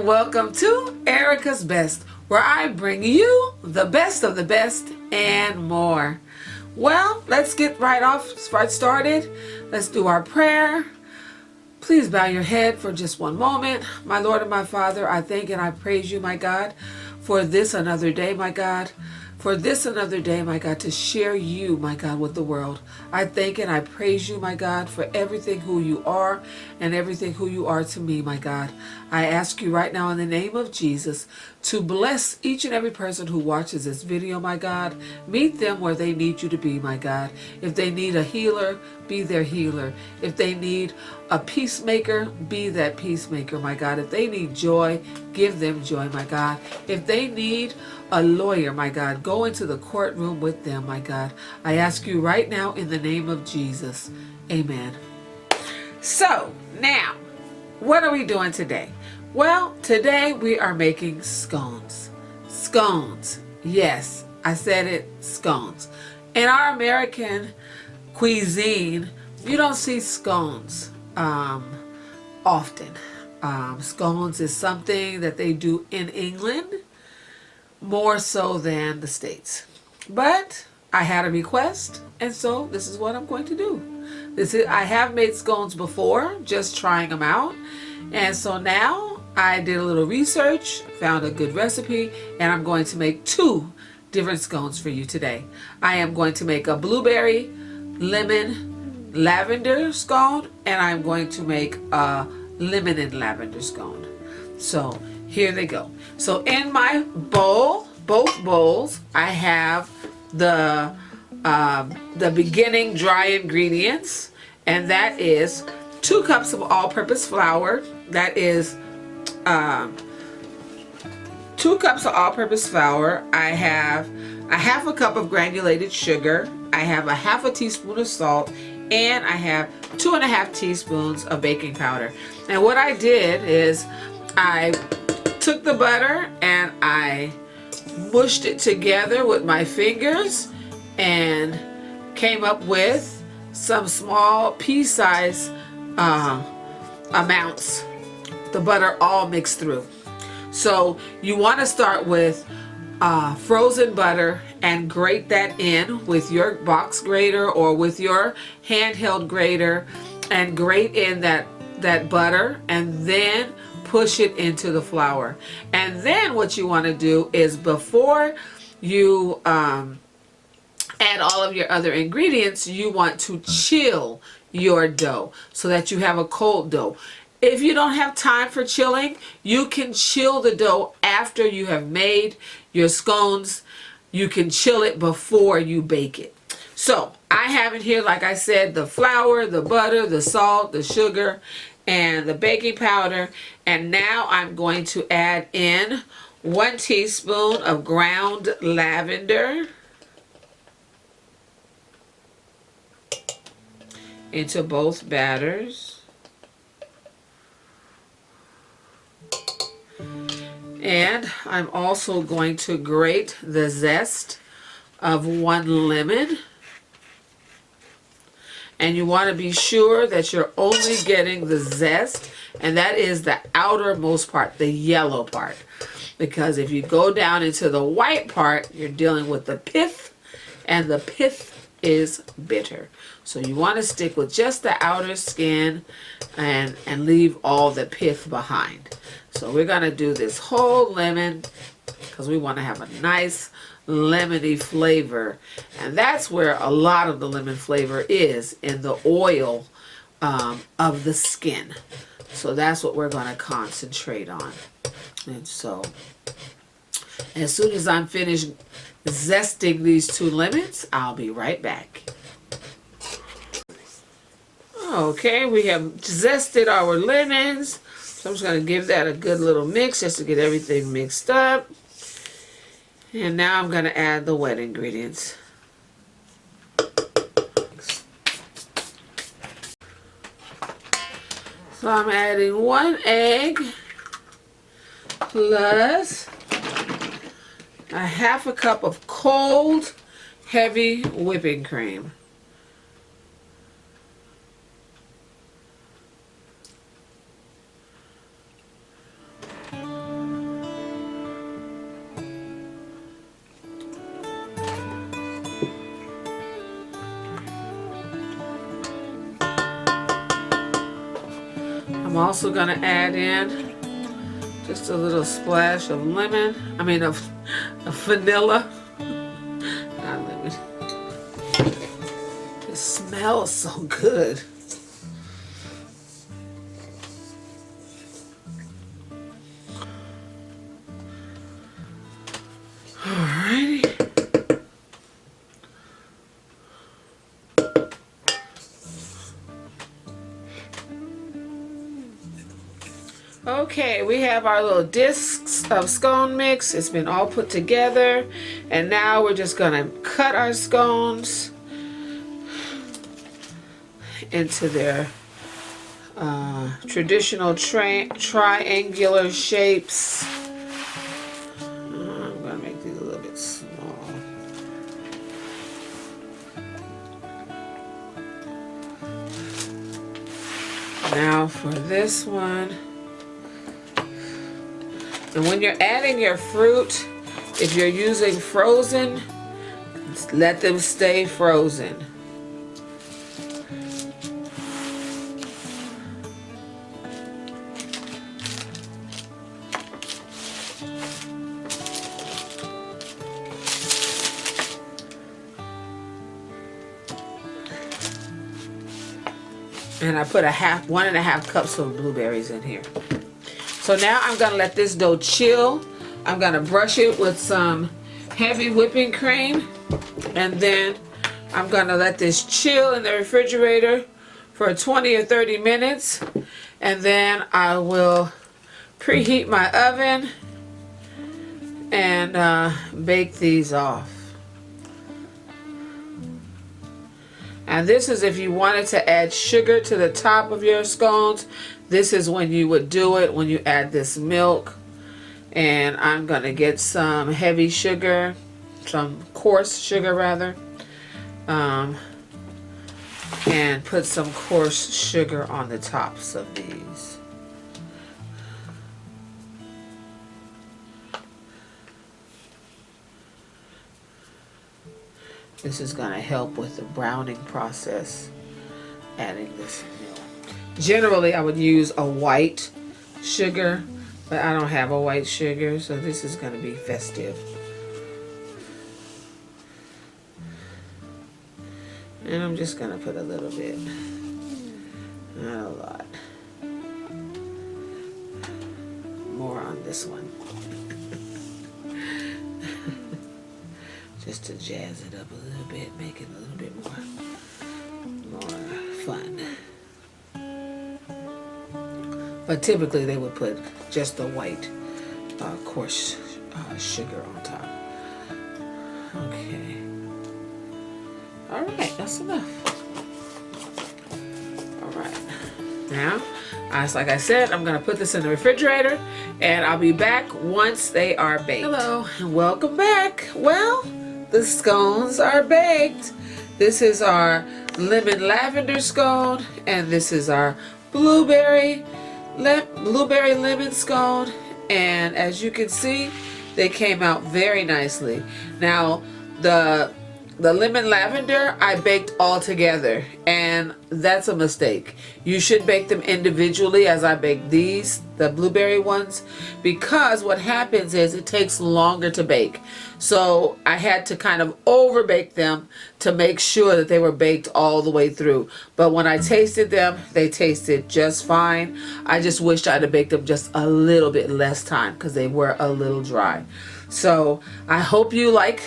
and welcome to Erika's Best, where I bring you the best of the best and more. Well, let's get right started. Let's do our prayer. Please bow your head for just one moment. My Lord and my Father, I thank and I praise you, my God, for this another day, my God. For this another day, my God, to share you, my God, with the world. I thank and I praise you, my God, for everything who you are and everything who you are to me, my God. I ask you right now in the name of Jesus to bless each and every person who watches this video, my God. Meet them where they need you to be, my God. If they need a healer, be their healer. If they need a peacemaker, be that peacemaker, my God. If they need joy, give them joy, my God. If they need a lawyer, my God, go into the courtroom with them, my God. I ask you right now in the name of Jesus. Amen. So, now, what are we doing today? Well, today we are making scones. Scones. Yes, I said it, scones. In our American cuisine, you don't see scones often. Scones is something that they do in England more so than the States. But I had a request, and so this is what I'm going to do. I have made scones before, just trying them out. And so now I did a little research, found a good recipe, and I'm going to make two different scones for you today. I am going to make a blueberry, lemon, lavender scone, and I'm going to make a lemon and lavender scone. So here they go. So in my bowl, both bowls, I have the beginning dry ingredients, and that is 2 cups of all-purpose flour. That is 2 cups of all-purpose flour. I have a half a cup of granulated sugar. I have a half a teaspoon of salt, and I have 2.5 teaspoons of baking powder. And what I did is I took the butter and I mushed it together with my fingers and came up with some small pea-sized amounts, the butter all mixed through. So you want to start with frozen butter and grate that in with your box grater or with your handheld grater, and grate in that butter, and then push it into the flour. And then what you want to do is, before you add all of your other ingredients, you want to chill your dough so that you have a cold dough. If you don't have time for chilling, you can chill the dough after you have made your scones. You can chill it before you bake it. So I have in here, like I said, the flour, the butter, the salt, the sugar, and the baking powder. And now I'm going to add in 1 teaspoon of ground lavender into both batters. And I'm also going to grate the zest of 1 lemon. And you want to be sure that you're only getting the zest, and that is the outermost part, the yellow part. Because if you go down into the white part, you're dealing with the pith, and the pith is bitter. So you want to stick with just the outer skin and leave all the pith behind. So we're going to do this whole lemon because we want to have a nice lemony flavor, and that's where a lot of the lemon flavor is, in the oil of the skin. So that's what we're going to concentrate on. And so as soon as I'm finished zesting these 2 lemons, I'll be right back. Okay, we have zested our lemons, so I'm just going to give that a good little mix just to get everything mixed up. And now I'm going to add the wet ingredients. So I'm adding 1 egg plus a half a cup of cold, heavy whipping cream. I'm also going to add in just a little splash of lemon. I mean of vanilla. Not lemon. It smells so good. Alrighty. Okay, we have our little discs of scone mix. It's been all put together, and now we're just gonna cut our scones into their traditional triangular shapes. I'm gonna make these a little bit small. Now for this one. And when you're adding your fruit, if you're using frozen, let them stay frozen. And I put 1.5 cups of blueberries in here. So now I'm gonna let this dough chill. I'm gonna brush it with some heavy whipping cream, and then I'm gonna let this chill in the refrigerator for 20 or 30 minutes, and then I will preheat my oven and bake these off. And this is if you wanted to add sugar to the top of your scones. This is when you would do it, when you add this milk. And I'm going to get some heavy sugar, some coarse sugar rather, and put some coarse sugar on the tops of these. This is going to help with the browning process, adding this milk. Generally, I would use a white sugar, but I don't have a white sugar, so this is going to be festive. And I'm just going to put a little bit, not a lot, more on this one. Just to jazz it up a little bit, make it a little bit more fun. But typically they would put just the white coarse sugar on top. Okay. All right, that's enough. All right. Now, like I said, I'm gonna put this in the refrigerator, and I'll be back once they are baked. Hello, and welcome back. Well, the scones are baked. This is our lemon lavender scone, and this is our blueberry lemon scone. And as you can see, they came out very nicely. Now, the lemon lavender I baked all together, and that's a mistake. You should bake them individually, as I baked these, the blueberry ones, because what happens is it takes longer to bake. So I had to kind of over bake them to make sure that they were baked all the way through. But when I tasted them, they tasted just fine. I just wished I'd have baked them just a little bit less time because they were a little dry. So I hope you like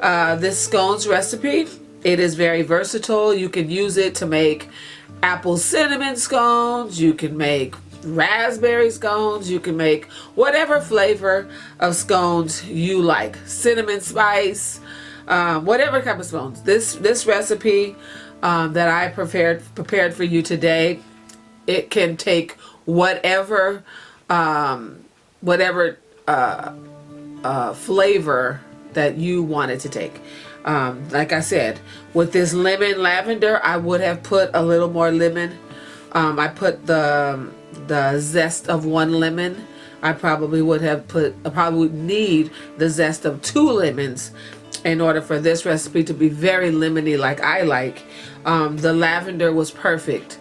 this scones recipe. It is very versatile. You can use it to make apple cinnamon scones. You can make raspberry scones. You can make whatever flavor of scones you like. Cinnamon spice, whatever kind of scones. This recipe that I prepared for you today, it can take whatever flavor that you wanted to take. Like I said, with this lemon lavender, I would have put a little more lemon. I put the zest of 1 lemon. I probably would need the zest of 2 lemons in order for this recipe to be very lemony like I like. The lavender was perfect.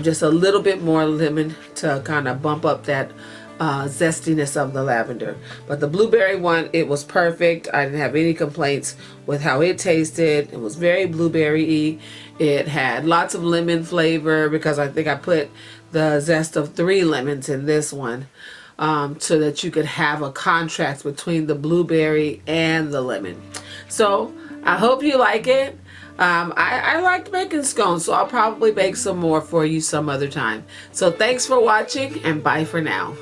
Just a little bit more lemon to kind of bump up that zestiness of the lavender. But the blueberry one, it was perfect. I didn't have any complaints with how it tasted. It was very blueberry-y. It had lots of lemon flavor because I think I put the zest of 3 lemons in this one, so that you could have a contrast between the blueberry and the lemon. So I hope you like it. I liked making scones, so I'll probably bake some more for you some other time. So thanks for watching, and bye for now.